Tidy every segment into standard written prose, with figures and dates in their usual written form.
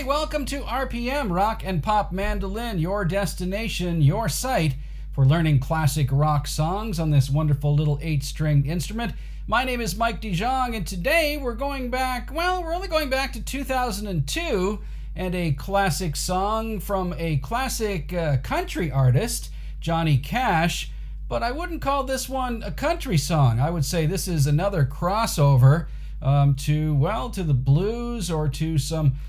Welcome to RPM, Rock and Pop Mandolin, your destination, your site for learning classic rock songs on this wonderful little 8-string instrument. My name is Mike DeJong, and today we're going back, well, we're only going back to 2002 and a classic song from a classic country artist, Johnny Cash, but I wouldn't call this one a country song. I would say this is another crossover to the blues or to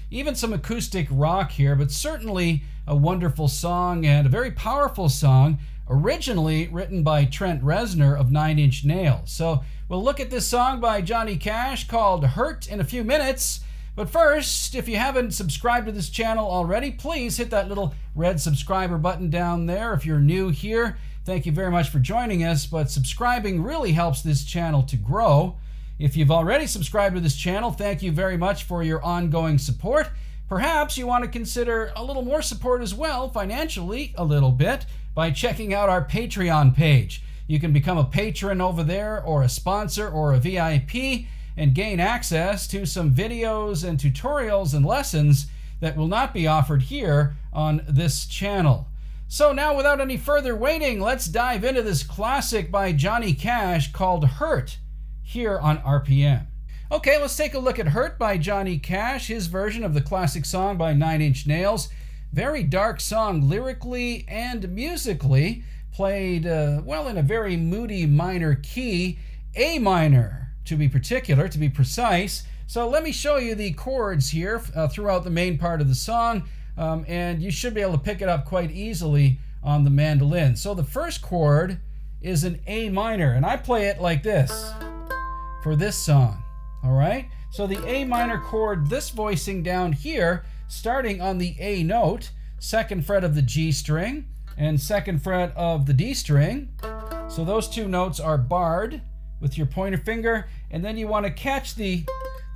even some acoustic rock here, but certainly a wonderful song and a very powerful song, originally written by Trent Reznor of Nine Inch Nails. So we'll look at this song by Johnny Cash called Hurt in a few minutes. But first, if you haven't subscribed to this channel already, please hit that little red subscriber button down there. If you're new here, thank you very much for joining us, but subscribing really helps this channel to grow. If you've already subscribed to this channel, thank you very much for your ongoing support. Perhaps you want to consider a little more support as well, financially a little bit, by checking out our Patreon page. You can become a patron over there, or a sponsor, or a VIP, and gain access to some videos and tutorials and lessons that will not be offered here on this channel. So now, without any further waiting, let's dive into this classic by Johnny Cash called Hurt, here on RPM. Okay, let's take a look at Hurt by Johnny Cash, his version of the classic song by Nine Inch Nails. Very dark song lyrically and musically, played, in a very moody minor key, A minor to be particular, to be precise. So let me show you the chords here throughout the main part of the song, and you should be able to pick it up quite easily on the mandolin. So the first chord is an A minor, and I play it like this for this song, all right? So the A minor chord, this voicing down here, starting on the A note, 2nd fret of the G string, and 2nd fret of the D string. So those two notes are barred with your pointer finger, and then you want to catch the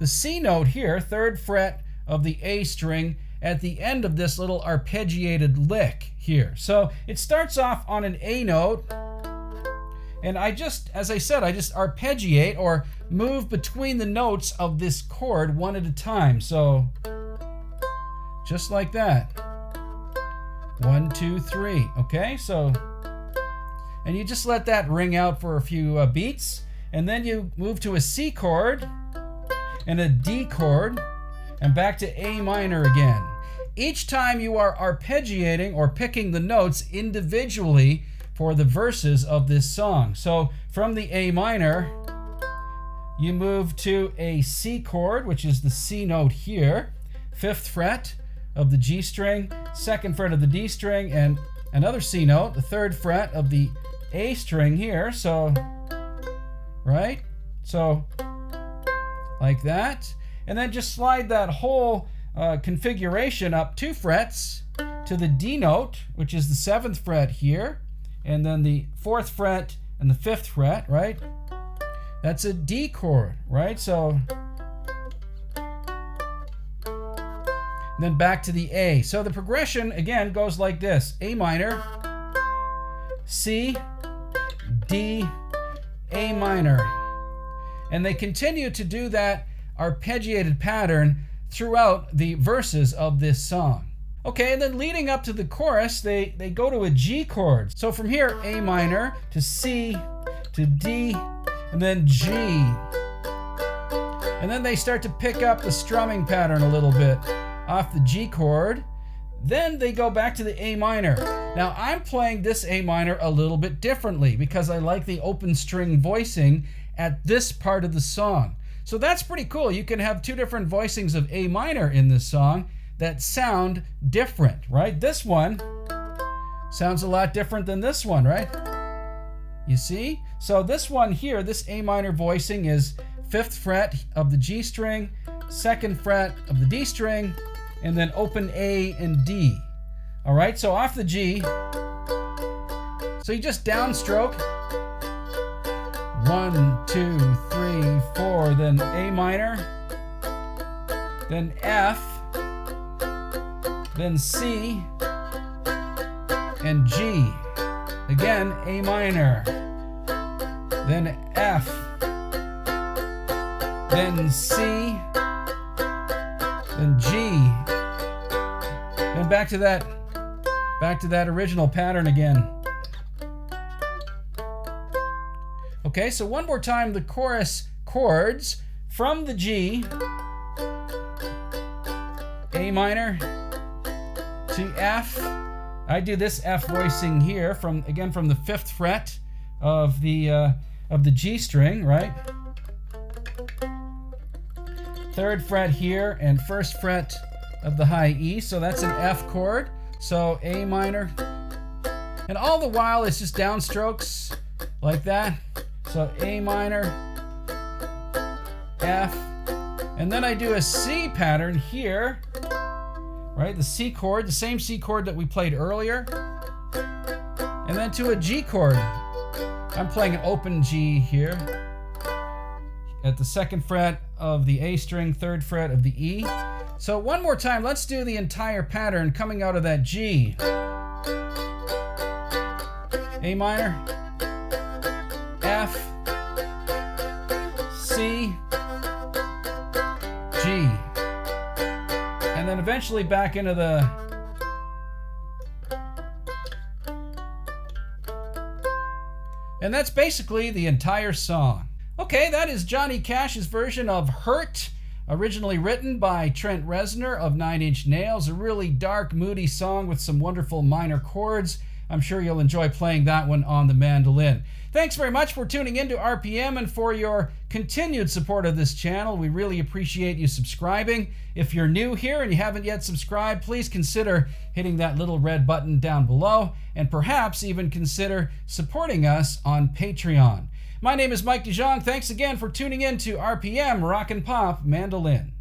C note here, 3rd fret of the A string, at the end of this little arpeggiated lick here. So it starts off on an A note, and as I said, I just arpeggiate or move between the notes of this chord one at a time. So just like that. 1, 2, 3. Okay, so, and you just let that ring out for a few beats, and then you move to a C chord and a D chord and back to A minor again. Each time you are arpeggiating or picking the notes individually for the verses of this song. So from the A minor, you move to a C chord, which is the C note here, 5th fret of the G string, 2nd fret of the D string, and another C note, the 3rd fret of the A string here. So, right? So, like that. And then just slide that whole configuration up 2 frets to the D note, which is the 7th fret here, and then the 4th fret and the 5th fret, right? That's a D chord, right? So, then back to the A. So the progression, again, goes like this. A minor, C, D, A minor. And they continue to do that arpeggiated pattern throughout the verses of this song. Okay, and then leading up to the chorus, they go to a G chord. So from here, A minor to C to D, and then G. And then they start to pick up the strumming pattern a little bit off the G chord. Then they go back to the A minor. Now I'm playing this A minor a little bit differently because I like the open string voicing at this part of the song. So that's pretty cool. You can have 2 different voicings of A minor in this song that sound different, right? This one sounds a lot different than this one, right? You see? So this one here, this A minor voicing is 5th fret of the G string, 2nd fret of the D string, and then open A and D. All right, so off the G, so you just downstroke. 1, 2, 3, 4, then A minor, then F, then C, and G. Again, A minor, then F, then C, then G, and back to that original pattern again. Okay, so one more time, the chorus chords from the G, A minor to F. I do this F voicing here from the 5th fret of the G string, right? 3rd fret here and 1st fret of the high E, so that's an F chord. So A minor, and all the while it's just downstrokes like that. So A minor, F, and then I do a C pattern here, right? The C chord, the same C chord that we played earlier, and then to a G chord. I'm playing an open G here at the 2nd fret of the A string, 3rd fret of the E. So one more time, let's do the entire pattern coming out of that G. A minor, F, C, G, and then eventually back into the and that's basically the entire song. Okay, that is Johnny Cash's version of Hurt, originally written by Trent Reznor of Nine Inch Nails, a really dark, moody song with some wonderful minor chords. I'm sure you'll enjoy playing that one on the mandolin. Thanks very much for tuning in to RPM and for your continued support of this channel. We really appreciate you subscribing. If you're new here and you haven't yet subscribed, please consider hitting that little red button down below and perhaps even consider supporting us on Patreon. My name is Mike DeJong. Thanks again for tuning in to RPM Rock and Pop Mandolin.